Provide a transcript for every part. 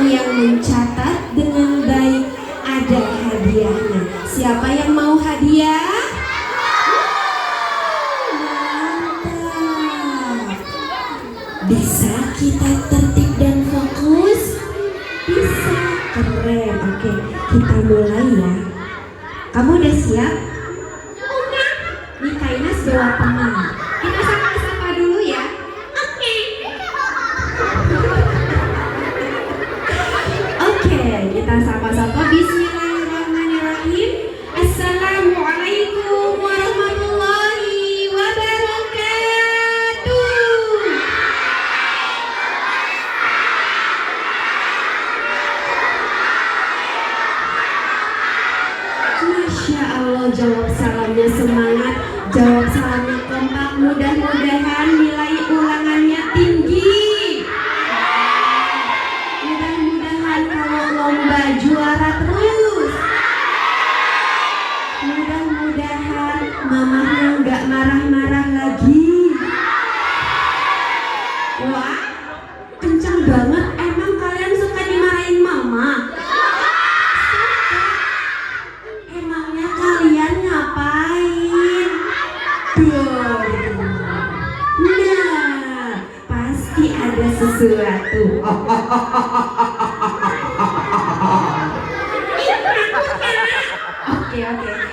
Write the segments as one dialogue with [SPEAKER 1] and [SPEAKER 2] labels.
[SPEAKER 1] yang mencatat dengan baik ada hadiahnya. Siapa yang mau hadiah? Mantap. Bisa kita tertib dan fokus? Bisa. Keren. Oke, kita mulai ya. Kamu udah siap? Udah. Nih Kak Ines bawa teman. Kita sapa-sapa dulu ya. Oke. Oke, kita sapa-sapa. Bismillahirrahmanirrahim. Assalamualaikum warahmatullahi wabarakatuh. Masya Allah, jawab salamnya semangat, jawab salamnya kompak. Mudah-mudahan nilai ulangannya tinggi. Mudah-mudahan kalau lomba juara terus. Mudah-mudahan mamahnya nggak marah-marah lagi. Wah, kencang banget. Emang kalian suka dimarahin mama? Emangnya kalian ngapain? Nah, pasti ada sesuatu. Oke.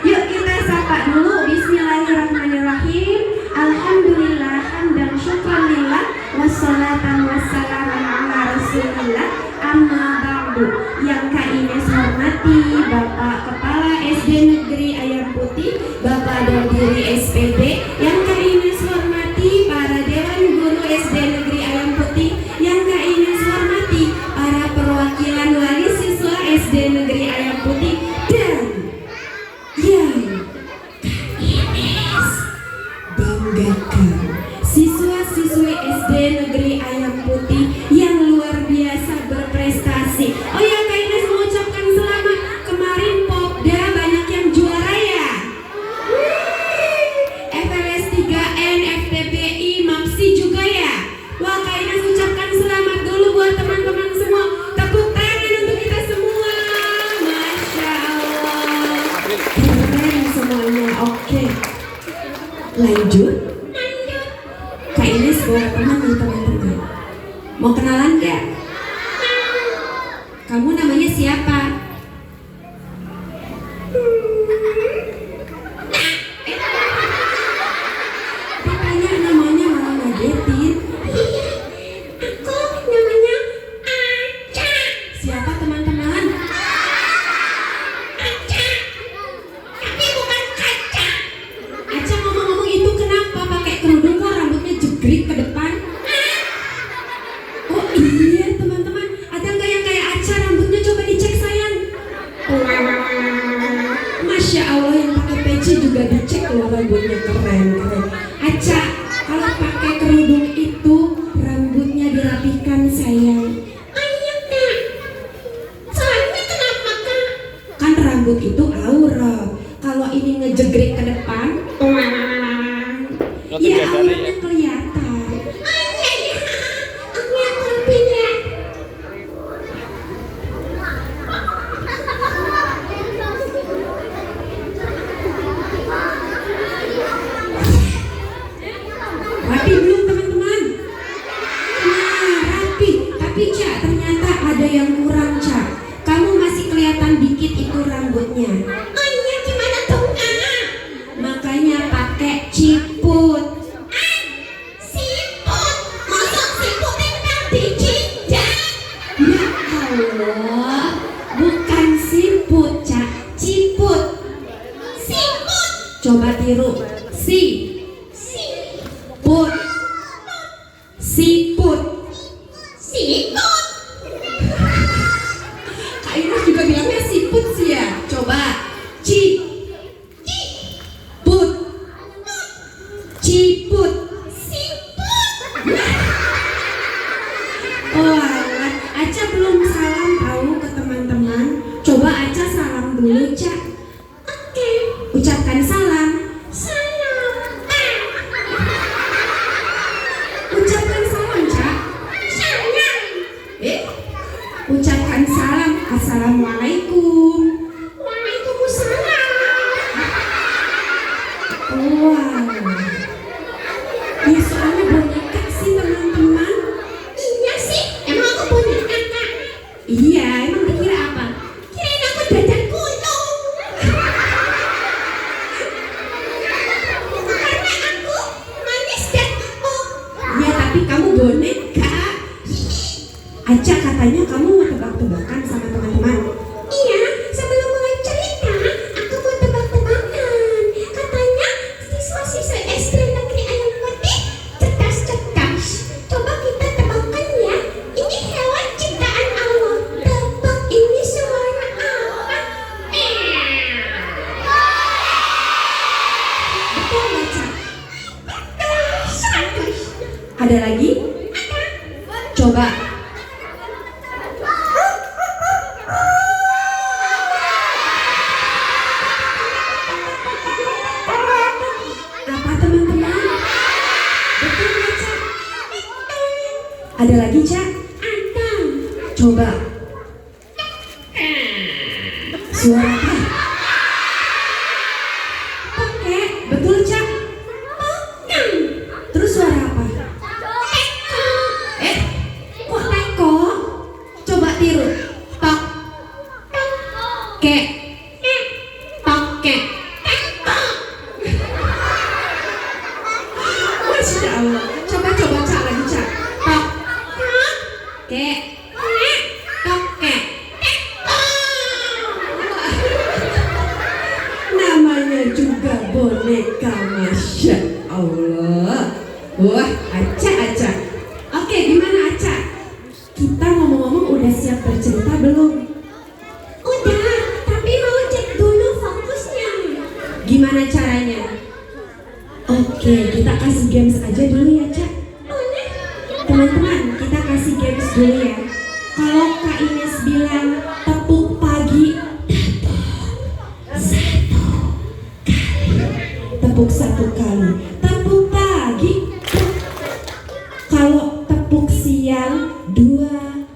[SPEAKER 1] Yuk kita sapa dulu. Bismillahirrahmanirrahim. Alhamdulillah hamdan syukran lillah wassalatan wassalamu ala rasulillah. Amma ba'du. Yang Kak Ines hormati Bapak Kepala SD Negeri Ayam Putih, Bapak Dadiri SPD. Yang Kak Ines hormati para Dewan Guru SD Negeri Ayam Putih. Yang Kak Ines hormati para perwakilan wali siswa SD Negeri Ayam Putih. Dan yang Kak Ines banggakan, siswa-siswi SD Negeri Ayam Putih yang luar biasa berprestasi. Oh ya, Kak Ines mengucapkan selamat. Kemarin Popda banyak yang juara ya. FLS 3N, FTPI, MAPSI juga ya. Wah, Kak Ines ucapkan selamat dulu buat teman-teman semua. Tepuk tangan untuk kita semua. Masya Allah, keren semuanya. Oke, lanjut. Kak Ines bawa teman nih teman-teman. Mau kenalan gak? Kamu namanya siapa? Ditanya namanya malah ngagetin. Aku namanya Aca. Siapa teman-teman? Aca. Tapi bukan kaca. Aca ngomong-ngomong itu kenapa pakai kerudung kok rambutnya jegrik ke depan? Oh iya teman-teman, ada nggak yang kayak Aca rambutnya? Coba dicek sayang. Masya Allah, yang pakai peci juga dicek loh rambutnya. Keren. Aca, kalau pakai kerudung itu rambutnya dirapihkan sayang. Ayo Kak. Soalnya kenapa Kak? Kan rambut itu aurat. Kalau ini ngejegrik ke depan, ya auratnya kelihatan. Rapi belum teman-teman? Nah, rapi. Tapi Cak, ternyata ada yang kurang Cak. Kamu masih kelihatan dikit itu rambutnya. Oh iya, gimana tuh Kak? Makanya pakai ciput. Siput? Masa siput yang dijinjak? Ya Allah, bukan siput Cak, ciput. Siput. Coba tiru. Siput. Siput. Siput. Kak Ines juga bilangnya siput sih ya. Coba. Ciput. Ciput. Siput. Oh alah, Aca belum salam tahu ke teman-teman. Coba Aca salam dulu Cak. Oke, ucapkan salam. Ucapkan salam Cak. Ucapkan Assalamualaikum.
[SPEAKER 2] Waalaikumsalam.
[SPEAKER 1] Wow. Ya soalnya boneka sih teman-teman.
[SPEAKER 2] Iya sih, emang aku boneka Kak?
[SPEAKER 1] Iya, emang dikira apa?
[SPEAKER 2] Kirain aku jajan gunung. Karena aku manis dan empuk.
[SPEAKER 1] Ya tapi kamu boneka. Aca katanya kamu mau tebak-tebakan sama teman-teman.
[SPEAKER 2] Iya, sebelum mulai cerita, aku mau tebak-tebakan. Katanya siswa-siswa SD Negeri Ayam Putih cerdas-cerdas. Coba kita tebakkan ya. Ini hewan ciptaan Allah. Tebak ini suara apa?
[SPEAKER 1] Betul nggak, Ca?
[SPEAKER 2] Betul, 100.
[SPEAKER 1] Ada lagi? Coba. Apa teman-teman? Betul nggak, Ca? Ada lagi, Ca?
[SPEAKER 2] Ada.
[SPEAKER 1] Coba. Suara apa? Oke, betul, Ca.
[SPEAKER 2] Bukan.
[SPEAKER 1] Terus suara apa? Kok teko? Coba tiru. Tok. Ke. Toke. Masya Allah. Coba Ca lagi, Ca. Tok. Ke. Toke. Namanya juga boneka, Masya Allah. Wah, Aca. Oke, gimana Aca? Kita ngomong-ngomong udah siap bercerita belum?
[SPEAKER 2] Udah, tapi mau cek dulu fokusnya.
[SPEAKER 1] Gimana caranya? Oke, kita kasih games aja dulu ya, Ca.
[SPEAKER 2] Boleh?
[SPEAKER 1] Teman-teman, kita kasih games dulu ya. Kalau Kak Ines bilang tepuk pagi, tepuk satu kali. Tepuk pagi. Kalau tepuk siang 2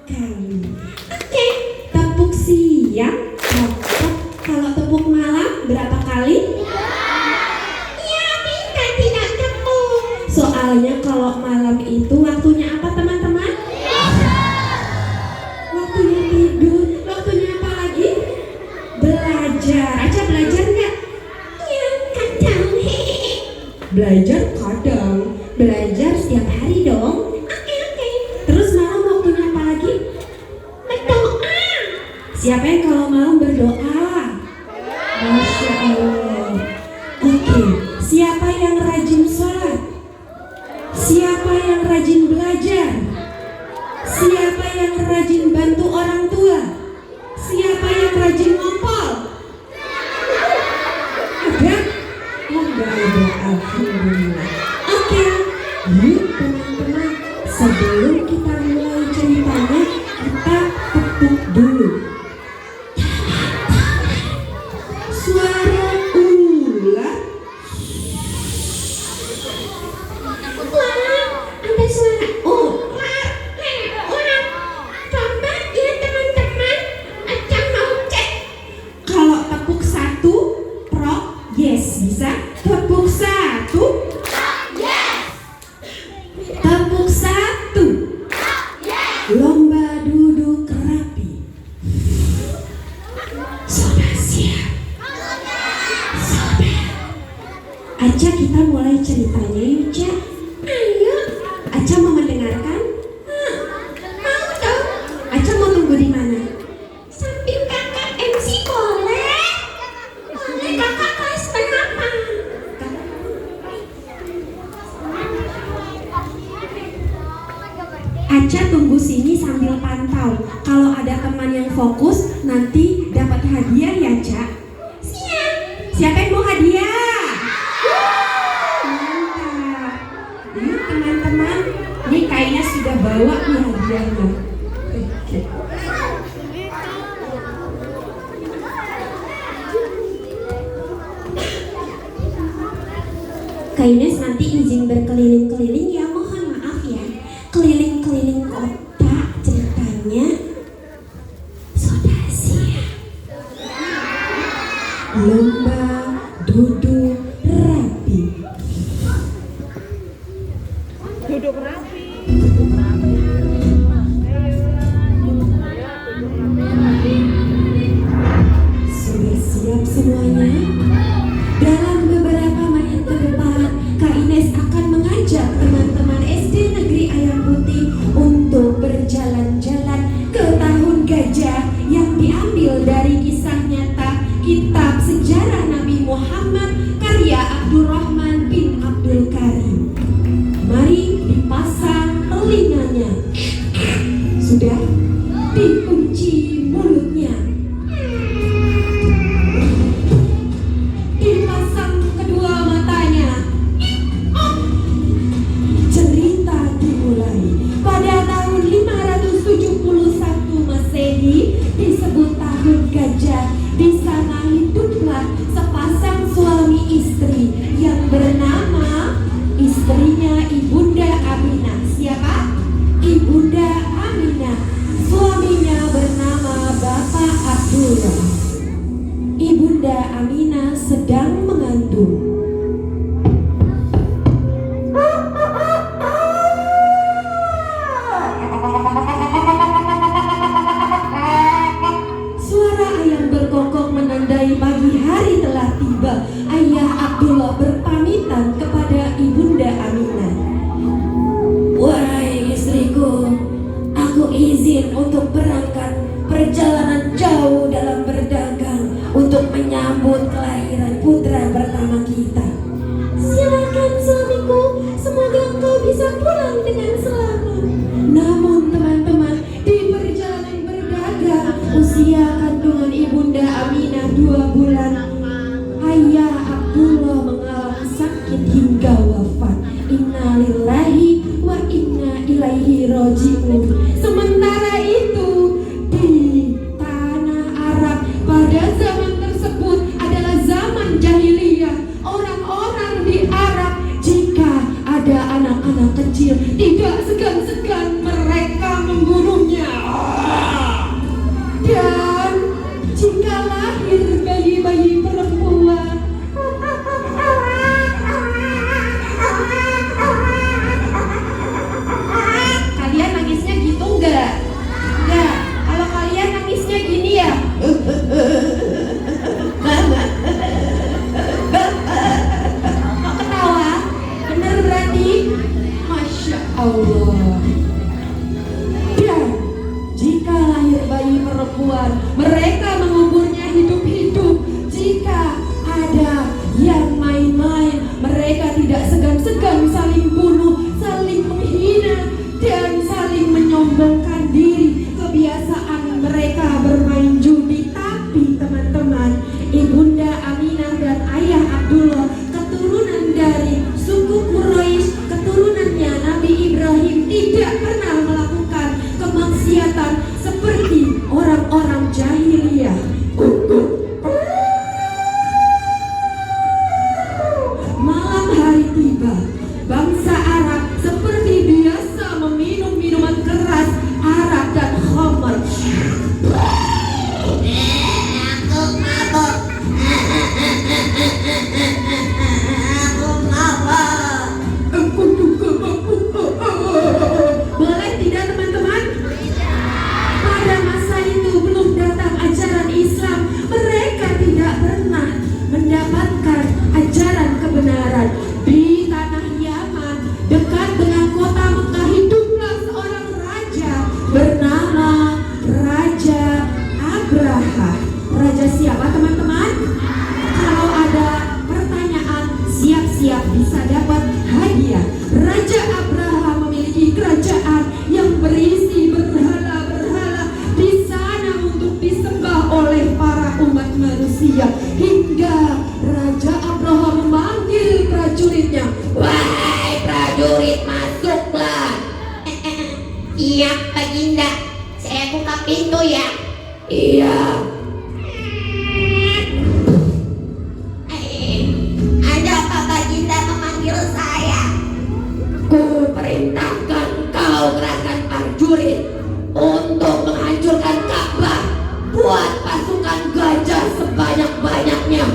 [SPEAKER 1] kali.
[SPEAKER 2] Oke.
[SPEAKER 1] Tepuk siang tepuk. Kalau tepuk malam berapa kali?
[SPEAKER 2] Ya, kita tidak tepuk.
[SPEAKER 1] Soalnya kalau malam itu waktunya apa teman-teman? Waktunya tidur. Waktunya apa lagi? Belajar. Aca belajar nggak?
[SPEAKER 2] Ya, kadang.
[SPEAKER 1] Belajar kadang. Belajar setiap hari dong.
[SPEAKER 2] Oke.
[SPEAKER 1] Terus malam waktunya apa lagi?
[SPEAKER 2] Berdoa.
[SPEAKER 1] Siapa yang kalau malam berdoa? Masya Allah. Oke, siapa yang rajin sholat? Siapa yang rajin belajar? Siapa yang rajin bantu orang tua? Siapa yang rajin ngompol? Ada? Oh, enggak ada. Alhamdulillah. Oke, yuk teman-teman. Sebelum kita mulai ceritanya, kita tepuk dulu. Suara ular.
[SPEAKER 2] Wah, ada suara ular. Ular. Coba ya teman-teman. Aca mau cek.
[SPEAKER 1] Kalau tepuk 1, prok, yes, bisa. Tepuk 1, tepuk 1. Lomba duduk rapi. Sudah siap. Sudah. Aca, kita mulai ceritanya yuk, Ca.
[SPEAKER 2] Ayo.
[SPEAKER 1] Aca mau mendengarkan?
[SPEAKER 2] Mau dong.
[SPEAKER 1] Aca mau tunggu di mana?
[SPEAKER 2] Sambil kakak MC boleh? Boleh kakak kelas berapa?
[SPEAKER 1] Aca tunggu sini sambil pantau. Kalau ada teman yang fokus, nanti dapat hadiah ya, Ca.
[SPEAKER 2] Siap.
[SPEAKER 1] Siapa yang mau hadiah? Mantap. Yuk teman-teman, ini kayaknya sudah bawa nih hadiahnya. Oke. Kak Ines nanti izin berkeliling-keliling ya, mohon maaf ya. Keliling-keliling kota ceritanya. Sudah siap.
[SPEAKER 3] lomba duduk rapi.
[SPEAKER 4] Duduk rapi.
[SPEAKER 3] Sudah siap semuanya? Dalam beberapa menit ke depan, Kak Ines akan mengajak teman-teman SD Negeri Ayam Putih untuk berjalan-jalan ke tahun gajah yang diambil dari kisah nyata Kitab Sejarah Nabi Muhammad karya Abdurrahman bin Abdul Karim. Mari dipasang telinganya. Sudah dikunci mulutnya. Dipasang kedua matanya. Cerita dimulai pada tahun 571 Masehi, disebut tahun gajah. Di sana hiduplah sepasang suami istri yang bernama istrinya Ibunda Aminah. Siapa? Ibunda Aminah. Suaminya bernama Bapak Abdullah. Ibunda Aminah sedang mengandung. Suara ayam berkokok menandai pagi hari telah tiba. Ayah Abdullah berpamitan kepada Ibunda Aminah. Wahai istriku, aku izin untuk berangkat perjalanan jauh dalam berdagang untuk menyambut kelahiran putra pertama kita. Silakan suamiku, semoga engkau bisa pulang dengan selamat. Namun teman-teman, di perjalanan berdagang usia kandungan Ibunda Aminah 2 bulan, Ayah Abdullah mengalami sakit hingga wafat. Innalillahi wa inna ilaihi roji'un. Sementara itu di tanah Arab pada zaman tersebut adalah zaman jahiliyah. Orang-orang di Arab jika ada anak-anak kecil tidak segan-segan mereka membunuhnya. Dan jika lahir bayi-bayi perempuan, kalian nangisnya gitu enggak? Enggak. Kalau kalian nangisnya gini ya. Kok ketawa? Bener berarti? Masya Allah. Dan jika lahir bayi perempuan, mereka menguburnya hidup-hidup. Jika ada yang main-main, mereka tidak segan-segan saling bunuh, saling menghina, dan saling menyombongkan diri. Kebiasaan mereka bermain judi. Tapi teman-teman, Ibunda Aminah dan Ayah Abdullah keturunan dari suku Quraisy, keturunannya Nabi Ibrahim, tidak pernah melakukan kemaksiatan seperti orang-orang jahiliyah. Malam hari tiba, bangsa Arab seperti biasa meminum minuman keras, arak dan khamr.
[SPEAKER 2] Aku mabok. Aku mabok.
[SPEAKER 3] Aku juga mabuk. Boleh tidak teman-teman? Pada masa itu belum datang ajaran Islam. Mereka tidak pernah mendapatkan ajaran kebenaran. Di tanah Yaman, dekat dengan kota Mekah, hiduplah seorang raja bernama Raja Abraha. Raja siapa teman-teman? Kalau ada pertanyaan, siap-siap bisa dapat hadiah. Raja Abraha memiliki kerajaan yang berisi berhala-berhala di sana untuk disembah oleh para umat manusia. Hingga Raja Abraha memanggil prajuritnya.
[SPEAKER 2] Wahai prajurit, masuklah. Iya, Baginda. Saya buka pintu ya.
[SPEAKER 3] Iya.
[SPEAKER 2] Ada apa Baginda memanggil saya?
[SPEAKER 3] Ku perintahkan kau gerakan prajurit untuk menghancurkan Ka'bah. Buat pasukan gajah sebanyak-banyaknya.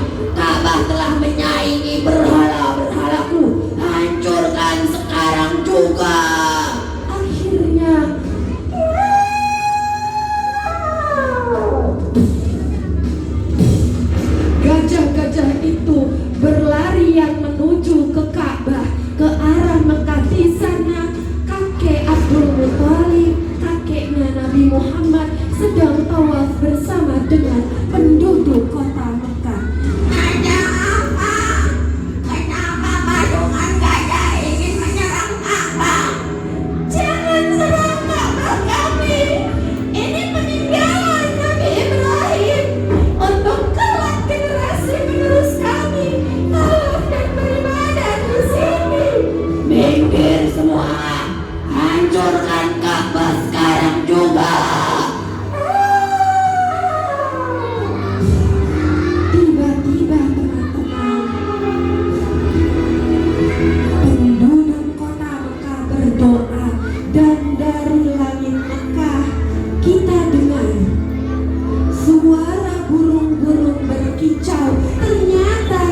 [SPEAKER 3] Suara burung-burung berkicau. Ternyata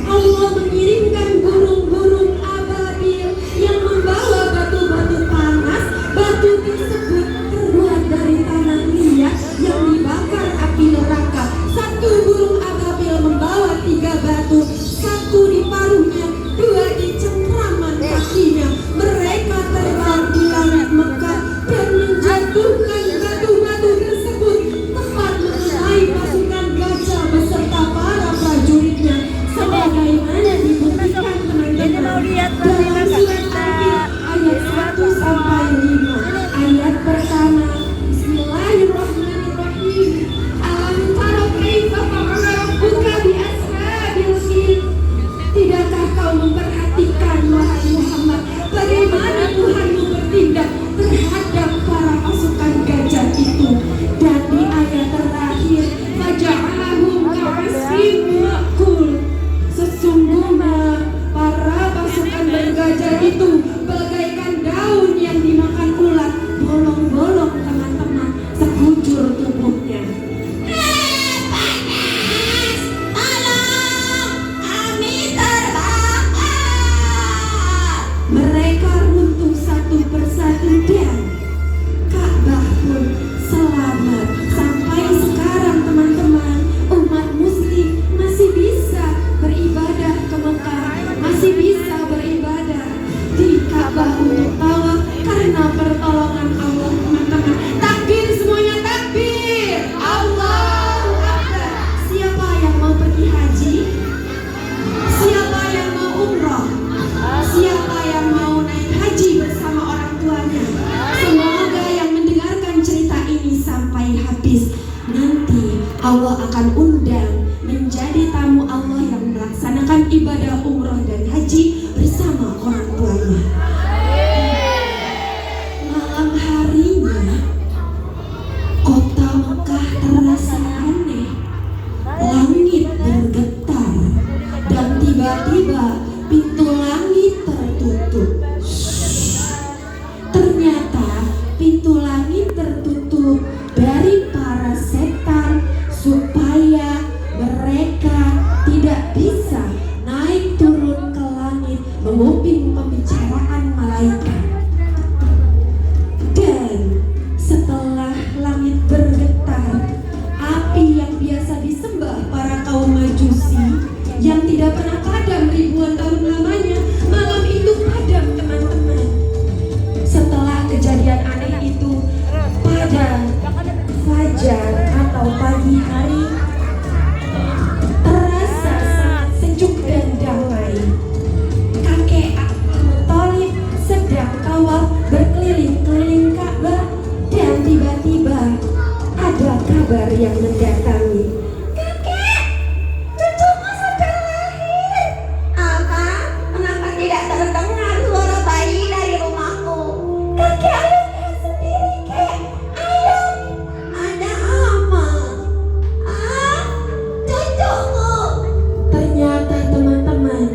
[SPEAKER 3] Allah mengirimkan burung-burung ababil yang membawa batu-batu panas. Batu tersebut terbuat dari tanah liat yang dibakar api neraka. Satu burung ababil membawa 3 batu, 1 di paruhnya, 2 di cengkraman kakinya. Mereka terbang di langit Mekah dan menjatuhkan batu-batu tersebut tepat mengenai pasukan gajah beserta para prajuritnya, sebagaimana dibuktikan teman-teman dalam surat Al-Fil ayat 1 sampai 5. Ayat pertama, Bismillahirrahmanirrahim. Alam tara kaifa fa'ala rabbuka bi ashabil fil. Tidakkah kau memperhatikan wahai Muhammad bagaimana Tuhanmu bertindak terhadap para pasukan gajah itu? Dan di ayat terakhir, faja'alahum ka'asfin ma'kul. Sesungguhnya para pasukan bergajah itu bagaikan daun yang dimakan ulat, bolong-bolong teman-teman, sekujur tubuhnya. Mereka runtuh satu persatu dan Ka'bah pun selamat. Sampai sekarang teman-teman, umat muslim masih bisa beribadah ke Mekah, masih bisa beribadah di Ka'bah untuk tawaf karena pertolongan Allah teman-teman. Takbir semuanya, takbir, Allahu Akbar. Siapa yang mau pergi haji? Siapa yang mau umroh? Siapa yang mau naik haji bersama orang tuanya? Semoga yang mendengarkan cerita ini sampai habis. Nanti Allah akan undang menjadi tamu Allah yang melaksanakan ibadah umroh dan haji bersama orang tuanya. Malam harinya kota Mekah terasa aneh. Langit bergetar dan tiba-tiba pintu langit tertutup. Ternyata pintu langit tertutup dari para setan supaya mereka tidak bisa naik turun ke langit menguping pembicaraan malaikat. Dan setelah langit bergetar, api yang biasa disembah para kaum Majusi yang tidak pernah padam ribuan tahun lamanya, malam itu padam teman-teman. Setelah kejadian aneh itu, pada fajar atau pagi hari, terasa sangat sejuk dan damai. Kakek Abdul Thalib sedang tawaf berkeliling-keliling Ka'bah dan tiba-tiba ada kabar yang mendatangi. Ternyata teman-teman,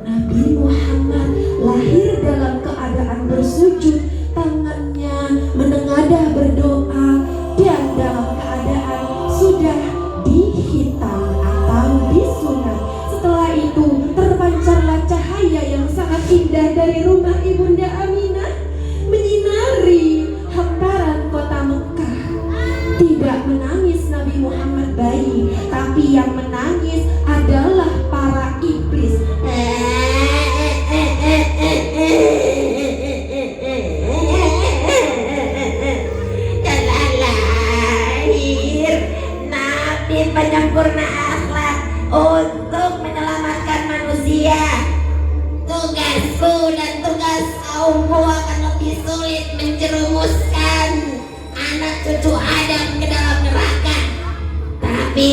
[SPEAKER 3] Nabi Muhammad lahir dalam keadaan bersujud, tangannya menengadah berdoa, dan dalam keadaan sudah dihitam atau disunat. Setelah itu terpancarlah cahaya yang sangat indah dari rumah Ibunda Aminah menyinari hamparan kota Mekah. Tidak menangis Nabi Muhammad bayi, tapi yang menangis adalah para iblis.
[SPEAKER 2] Telah lahir Nabi penyempurna akhlak untuk menyelamatkan manusia. Tugasku dan tugas kaumku akan lebih sulit menjerumuskan anak cucu Adam ke dalam neraka. Tapi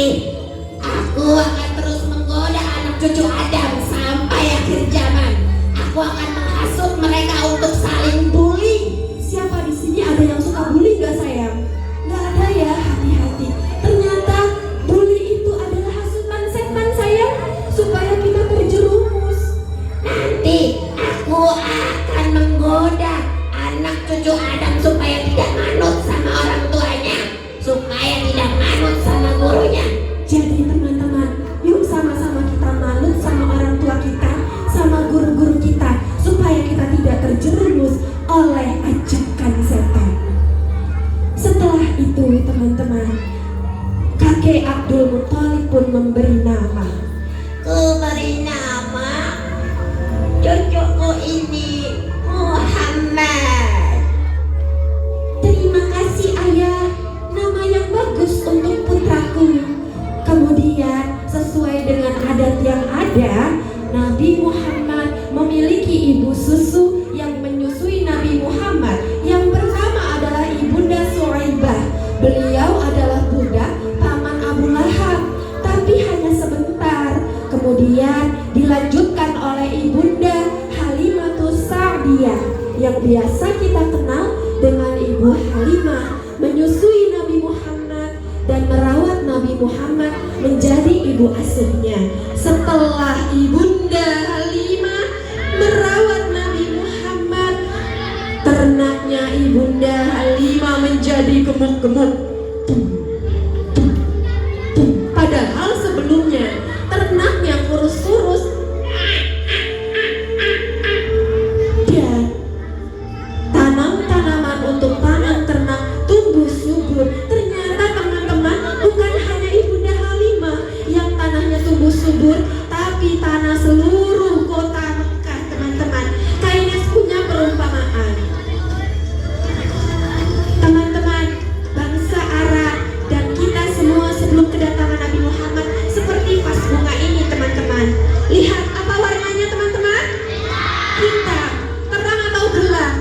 [SPEAKER 2] aku akan terus menggoda anak cucu Adam sampai akhir zaman. Aku akan menghasut mereka untuk saling bully.
[SPEAKER 3] Siapa di sini ada yang suka bully gak sayang? Gak ada ya, hati-hati. Ternyata bully itu adalah hasutan setan sayang, supaya kita terjerumus.
[SPEAKER 2] Nanti aku akan menggoda anak cucu Adam supaya
[SPEAKER 3] kakek Abdul Muthalib pun memberi nama.
[SPEAKER 2] Ku beri nama cucuku ini Muhammad.
[SPEAKER 3] Terima kasih ayah, nama yang bagus untuk putraku. Kemudian sesuai dengan adat yang ada, Nabi Muhammad memiliki ibu susu yang menyusui Nabi Muhammad. Yang pertama adalah Ibunda Suwaibah. Beliau adalah budak paman Abu Lahab, tapi hanya sebentar. Kemudian dilanjutkan oleh Ibunda Halimatus Sa'diyah yang biasa kita kenal dengan Ibu Halimah, menyusui Nabi Muhammad dan merawat Nabi Muhammad menjadi ibu asuhnya. Setelah Ibunda Halimah merawat Nabi Muhammad, ternaknya Ibunda Halimah menjadi gemuk-gemuk. Padahal sebelumnya ternaknya kurus-kurus dan tanam-tanaman untuk pangan ternak tumbuh subur. Ternyata teman-teman, bukan hanya Ibunda Halimah yang tanahnya tumbuh subur, tapi tanah seluruh kota Mekah, teman-teman. Kainas punya perumpamaan. Teman-teman, bangsa Arab dan kita semua sebelum kedatangan Nabi Muhammad seperti vas bunga ini, teman-teman. Lihat apa warnanya, teman-teman? Hitam. Terang atau gelap?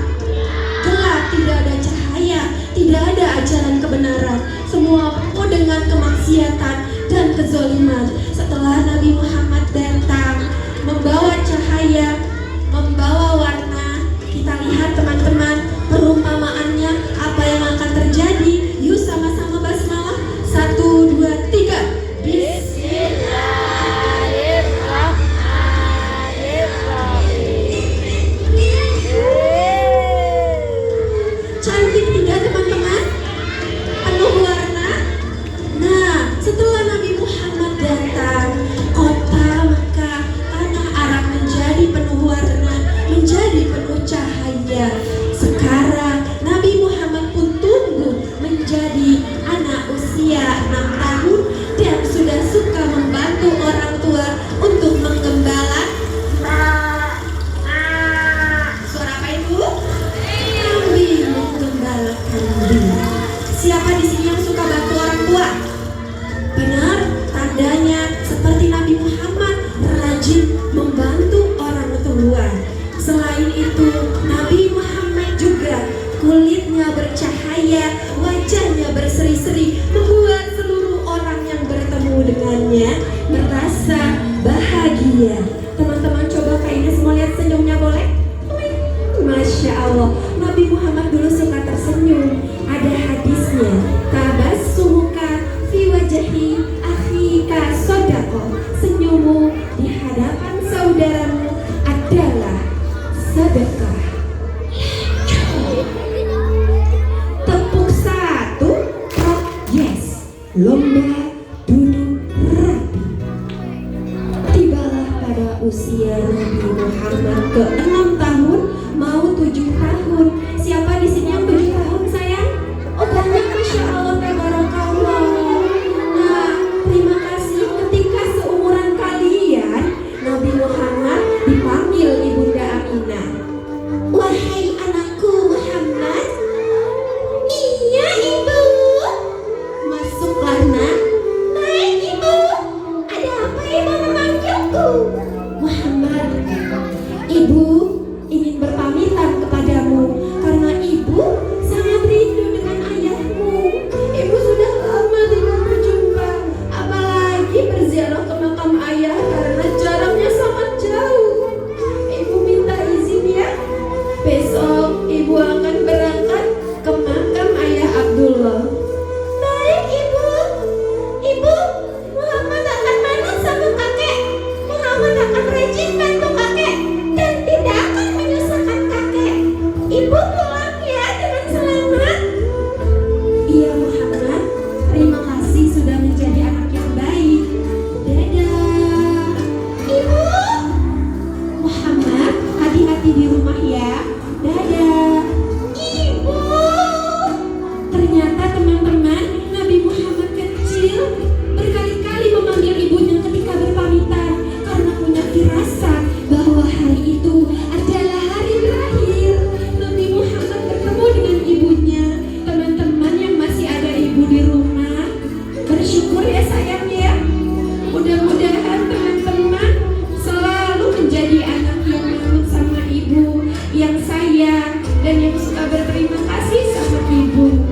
[SPEAKER 3] Gelap, tidak ada cahaya, tidak ada ajaran kebenaran. Semua penuh dengan kemaksiatan dan kezaliman. Setelah Nabi Muhammad datang membawa cahaya, membawa warna, kita lihat teman-teman perumpamaannya apa yang akan terjadi. Yuk sama-sama basmalah. 1, 2, 3. Cantik tidak teman-teman? Penuh warna. Nah, setelah Nabi Muhammad datang, kota Mekah, tanah Arab menjadi penuh warna, menjadi penuh cahaya. Sekarang Nabi Muhammad pun tumbuh menjadi anak usia 6 tahun dan sudah suka membantu orang tua untuk menggembala. Suara apa itu? Kambing, menggembala kambing. Siapa di sini yang suka bantu orang tua? Benar, tandanya seperti Nabi Muhammad rajin membantu orang tua. Selain itu, Nabi Muhammad juga kulitnya bercahaya, wajahnya berseri-seri, membuat seluruh orang yang bertemu dengannya merasa bahagia. Teman-teman coba Kak Ines mau lihat senyumnya boleh? Masya Allah, Nabi Muhammad dulu suka tersenyum. Ada hadisnya, tabassumuka fi wajhi akhika shadaqah. Senyummu di hadapan saudaramu adalah sedekah. Tepuk 1, rock yes. Lomba duduk rapi. Tibalah pada usia Nabi Muhammad ke-6 tahun, mau 7 tahun. Siapa di sini yang 7 tahun sayang? Oh banyak, Masya Allah, tabarakallah. Nah, terima kasih ketika seumuran kalian, Nabi Muhammad dipanggil Ibunda Aminah.
[SPEAKER 2] Wahai anakku Muhammad. Iya ibu.
[SPEAKER 3] Masuklah nak.
[SPEAKER 2] Baik ibu. Ada apa ibu memanggilku?
[SPEAKER 3] Muhammad, ibu bersyukur ya sayang ya. Mudah-mudahan teman-teman selalu menjadi anak yang nurut sama ibu, yang sayang, dan yang suka berterima kasih sama ibu.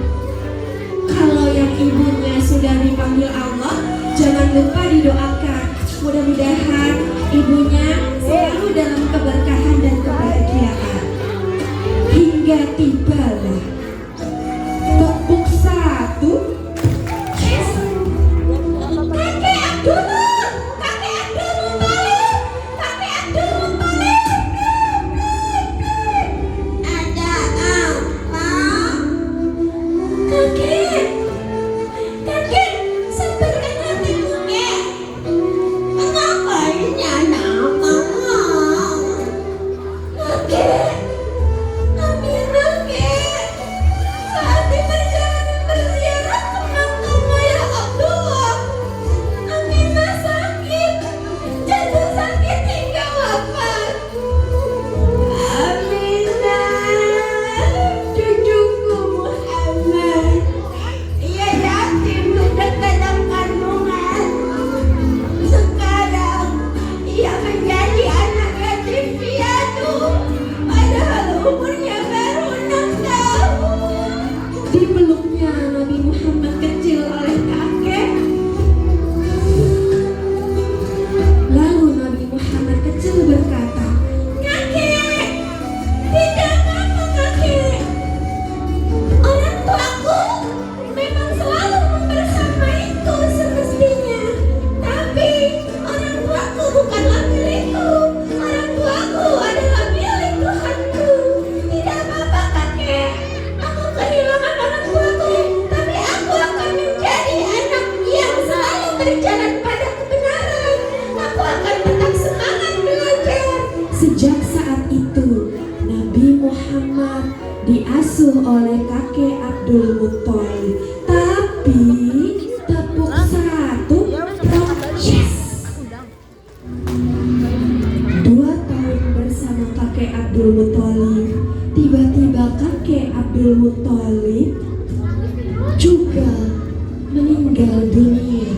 [SPEAKER 3] Kalau yang ibunya sudah dipanggil Allah, jangan lupa didoakan. Mudah-mudahan ibunya selalu dalam keberkahan dan kebahagiaan. Hingga tibalah tepuk satu.
[SPEAKER 2] Kakek Abdul Muthalib, kakek Abdul Muthalib. Ada apa? Kakek, sabarkan hatimu, Kek. Mengapainya nama? Kakek, Aminah, Kek. Saat di perjalanan berziarah ke makam Ayah Abdullah, Aminah sakit, jatuh sakit hingga wafat. Aminah, cucuku Muhammad, ia yatim sudah dalam kandungan. Sekarang ia menjadi anak yatim piatu, padahal umurnya baru 6 tahun.
[SPEAKER 3] Dipeluknya Nabi Muhammad kecil oleh kakek. Lalu Nabi Muhammad kecil berkata,
[SPEAKER 2] Kakek, tidak apa-apa kakek. Orang tuaku memang selalu membersamaiku semestinya. Tapi orang tuaku bukanlah milikku. Orang tuaku adalah milik Tuhanku. Tidak apa-apa kakek. Aku kehilangan orang tuaku, tapi aku akan menjadi anak yang selalu berjalan pada kebenaran. Aku akan tetap semangat belajar.
[SPEAKER 3] sejak saat itu Nabi Muhammad diasuh oleh kakek Abdul Muthalib. Tapi tepuk satu, yes. 2 tahun bersama kakek Abdul Muthalib, tiba-tiba kakek Abdul Muthalib juga meninggal dunia,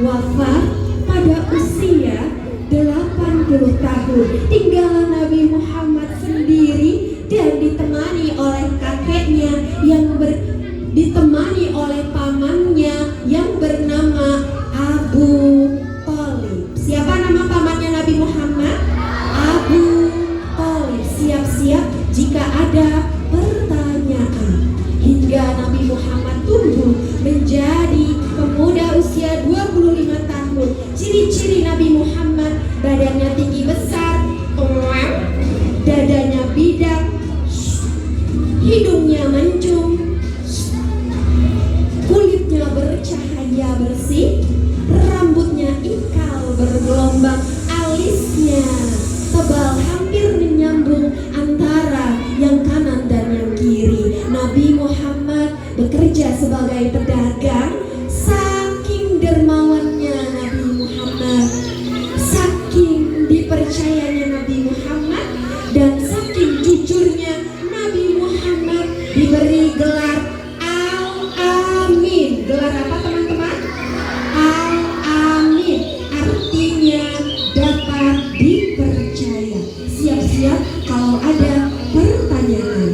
[SPEAKER 3] wafat pada usia 80 tahun. Tinggal Nabi Muhammad sendiri dan ditemani oleh kakeknya ditemani oleh pamannya yang bernama Abu Thalib. Siapa nama pamannya Nabi Muhammad? Abu Thalib. Siap-siap jika ada pertanyaan. Hingga Nabi Muhammad tumbuh menjadi pemuda usia 25 tahun. Ciri-ciri Nabi Muhammad: badannya tinggi besar, dadanya bidak, hidungnya mancung, kulitnya bercahaya bersih, rambutnya ikal bergelombang, alisnya tebal hampir menyambung antara yang kanan dan yang kiri. Nabi Muhammad bekerja sebagai pedagang. Saking dermawannya Nabi Muhammad, saking dipercayanya Nabi Muhammad, dan saking jujurnya Nabi Muhammad diberi gelar Al-Amin. Gelar apa teman-teman? Al-Amin, artinya dapat dipercaya. Siap-siap kalau ada pertanyaan.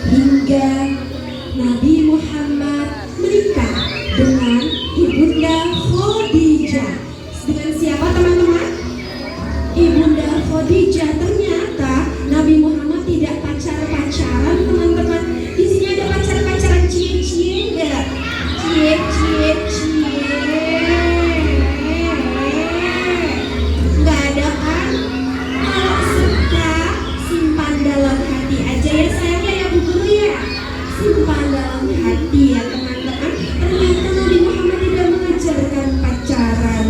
[SPEAKER 3] Hingga Nabi Muhammad menikah dengan Ibunda Khadijah. Dengan siapa teman-teman? Ibunda Khadijah. Ternyata Nabi Muhammad tidak pacaran teman-teman. Di sini ada pacaran cie-cie enggak? Cie-cie. Enggak ada kan? Kalau suka simpan dalam hati aja ya sayangnya ya Bu Guru ya. Simpan dalam hati ya teman-teman. Ternyata Nabi Muhammad tidak mengajarkan pacaran.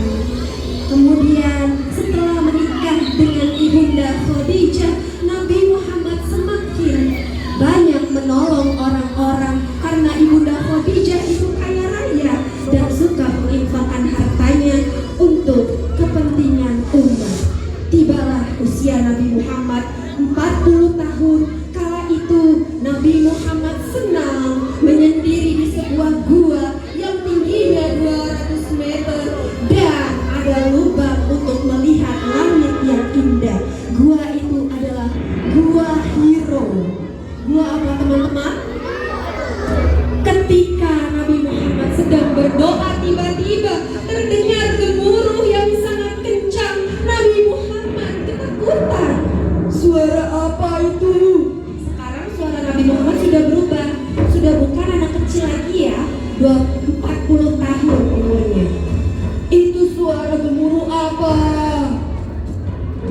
[SPEAKER 3] berdoa, tiba-tiba terdengar gemuruh yang sangat kencang. Nabi Muhammad ketakutan. Suara apa itu? Sekarang suara Nabi Muhammad sudah berubah. Sudah bukan anak kecil lagi ya, 40 tahun umurnya. Itu suara gemuruh apa?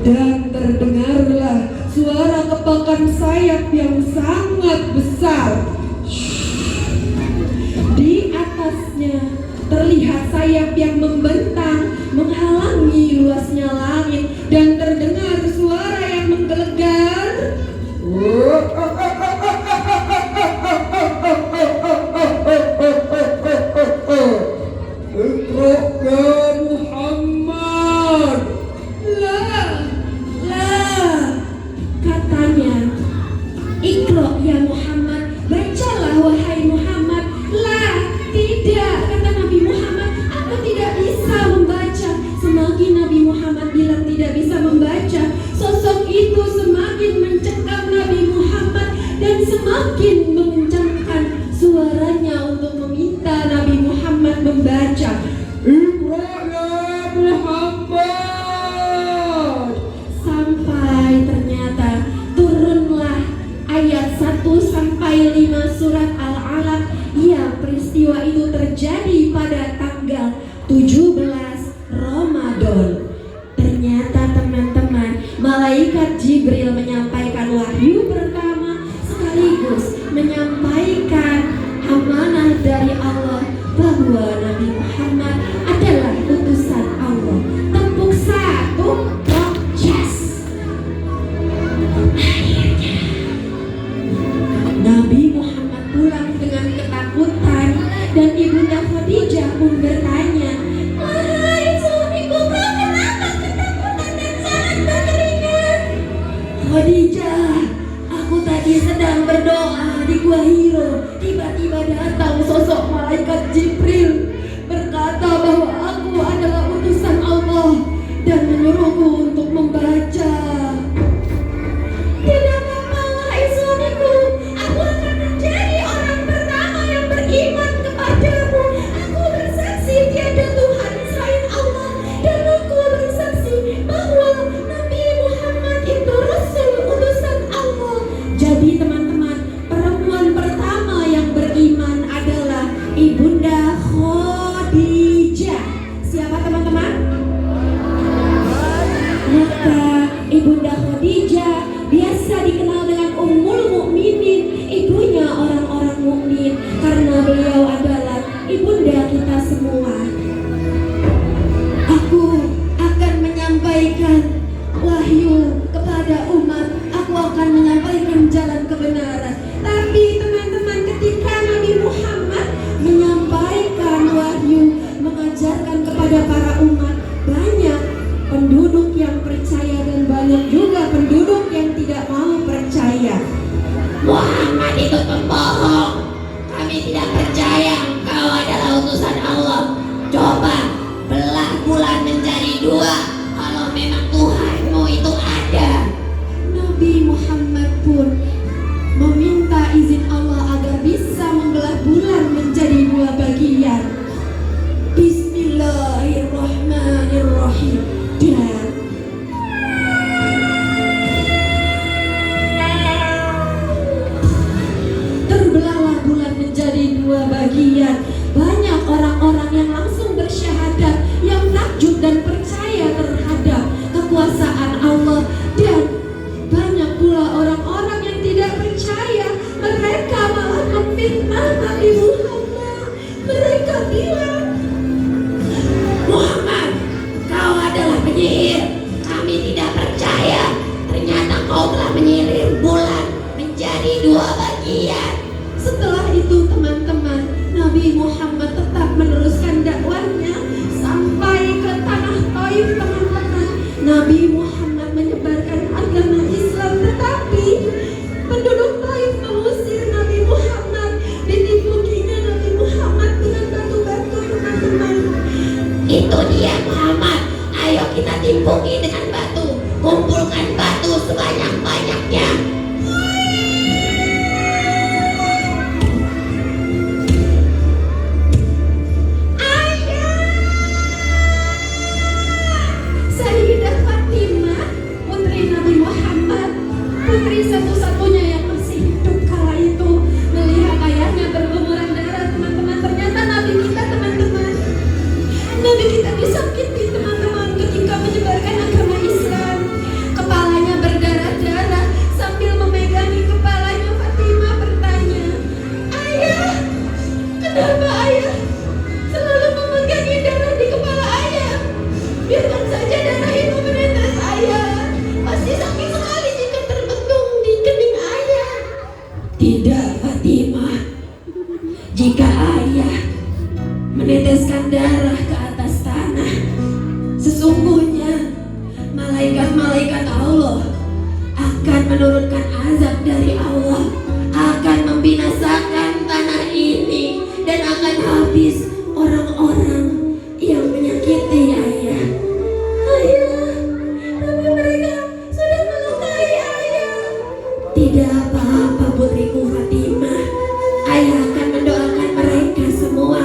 [SPEAKER 3] Dan terdengarlah suara kepakan sayap yang sangat besar. Di atasnya terlihat sayap yang membentang menghalangi luasnya langit, dan terdengar suara yang menggelegar. Iqra ya Muhammad. Lah, katanya, Iqra ya Muhammad, bacalah wahai Muhammad. Lah, tidak, kata Nabi Muhammad, aku tidak bisa membaca. Semakin Nabi Muhammad bilang tidak bisa membaca, sosok itu semakin mencekam Nabi Muhammad dan semakin mengencangkan suaranya untuk meminta Nabi Muhammad membaca. Iqra ya Muhammad. Sampai ternyata turunlah ayat 1 sampai 5 surat Al-Alaq. Ya, peristiwa itu terjadi pada tanggal 17 Ramadan. Ternyata teman-teman, malaikat Jibril menyampaikan wahyu pertama sekaligus menyampaikan amanah dari Allah bahwa Nabi Muhammad adalah utusan Allah. Tepuk satu, yes. Akhirnya Nabi Muhammad pulang dengan ketakutan, dan Ibunda Khadijah pun bertanya, "Wahai suamiku, kau kenapa ketakutan dan sangat berkeringat?" "Khadijah, aku tadi sedang berdoa di Gua Hiro. Tiba-tiba datang sosok malaikat Jibril berkata bahwa aku adalah utusan Allah dan menyuruhku untuk membaca." "Tidak apa-apa, wahai suamiku. Aku akan menjadi orang pertama yang beriman kepadamu. Aku bersaksi tiada Tuhan selain Allah, dan aku bersaksi bahwa Nabi Muhammad itu Rasul utusan Allah." Jadi teman-teman, perempuan pertama yang beriman adalah Ibunda Khadijah. Siapa teman-teman? Maka Ibunda Khadijah biasa dikenal dengan Ummul Mukminin, ibunya orang-orang mukmin, karena beliau adalah ibunda kita semua. Aku akan menyampaikan wahyu kepada umat. Aku akan menyampaikan jalan kebenaran. Tapi teman-teman, ketika Nabi Muhammad menyampaikan wahyu, mengajarkan kepada para umat, banyak penduduk yang percaya dan banyak juga penduduk yang tidak mau percaya.
[SPEAKER 2] Muhammad itu pembohong. Kami tidak percaya engkau adalah utusan Allah. Coba belah bulan menjadi 2 kalau memang Tuhanmu itu ada.
[SPEAKER 3] Nabi Muhammad pun meminta izin Allah agar bisa membelah bulan menjadi 2 bagian. Bismillahirrahmanirrahim. Dan terbelahlah bulan menjadi 2 bagian. Banyak orang-orang yang langsung bersyahadat, yang takjub dan percaya terhadap kekuasaan Allah, dan banyak pula orang-orang yang tidak percaya. Mereka malah memfitnah Nabi Muhammad. Mereka bilang,
[SPEAKER 2] Muhammad, kau adalah penyihir. Kami tidak percaya. Ternyata kau telah menyihir bulan menjadi 2 bagian.
[SPEAKER 3] setelah itu teman-teman, Nabi Muhammad tetap meneruskan dakwahnya sampai ke tanah Taif. Teman-teman, Nabi Muhammad menyebarkan agama Islam, tetapi penduduk Taif mengusir Nabi Muhammad. Ditipukinya Nabi Muhammad dengan batu-batu. Teman-teman,
[SPEAKER 2] Itu dia Muhammad. Ayo kita timbuki dengan batu. Kumpulkan batu sebanyak-banyaknya.
[SPEAKER 3] meneteskan darah ke atas tanah. Sesungguhnya malaikat-malaikat Allah akan menurunkan azab dari Allah, akan membinasakan tanah ini, dan akan habis orang-orang yang menyakiti ayah. Ayah, tapi mereka sudah melukai ayah. Tidak apa-apa putriku Fatimah. Ayah akan mendoakan mereka semua.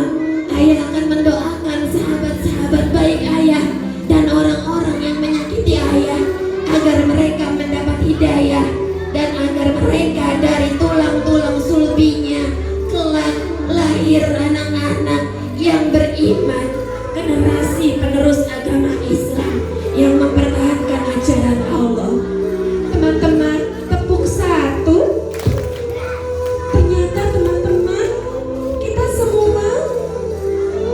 [SPEAKER 3] Ayah akan mendoakan sahabat-sahabat baik ayah dan orang-orang yang menyakiti ayah, agar mereka mendapat hidayah dan agar mereka dari tulang-tulang sulbinya kelak lahir anak-anak yang beriman, generasi penerus agama Islam yang mempertahankan ajaran Allah. Teman-teman, tepuk satu. Ternyata teman-teman, kita semua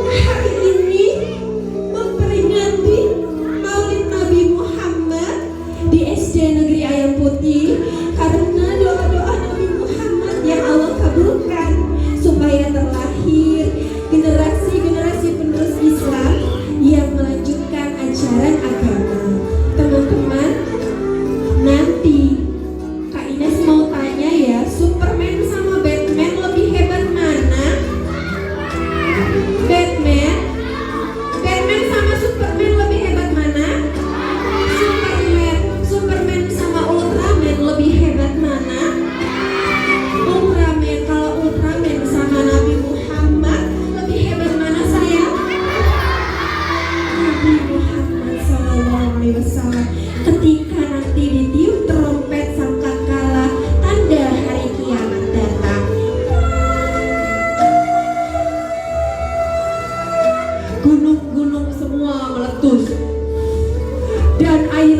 [SPEAKER 3] hari ini memperingati Maulid Nabi Muhammad di SD Negeri Ayam Putih, karena doa-doa Nabi Muhammad yang Allah kabulkan supaya terlahir generasi-generasi penerus Islam yang melanjutkan ajaran agama. Teman-teman, nanti Kak Ines mau tanya ya, Superman sama Batman lebih hebat mana? Batman sama Superman lebih hebat mana? Superman sama Ultraman lebih hebat mana? Ultraman. Kalau Ultraman sama Nabi Muhammad lebih hebat mana sayang? Nabi Muhammad SAW. Ketika nanti ditiup trompet sangkakala, tanda hari kiamat datang. Gunung-gunung semua meletus dan air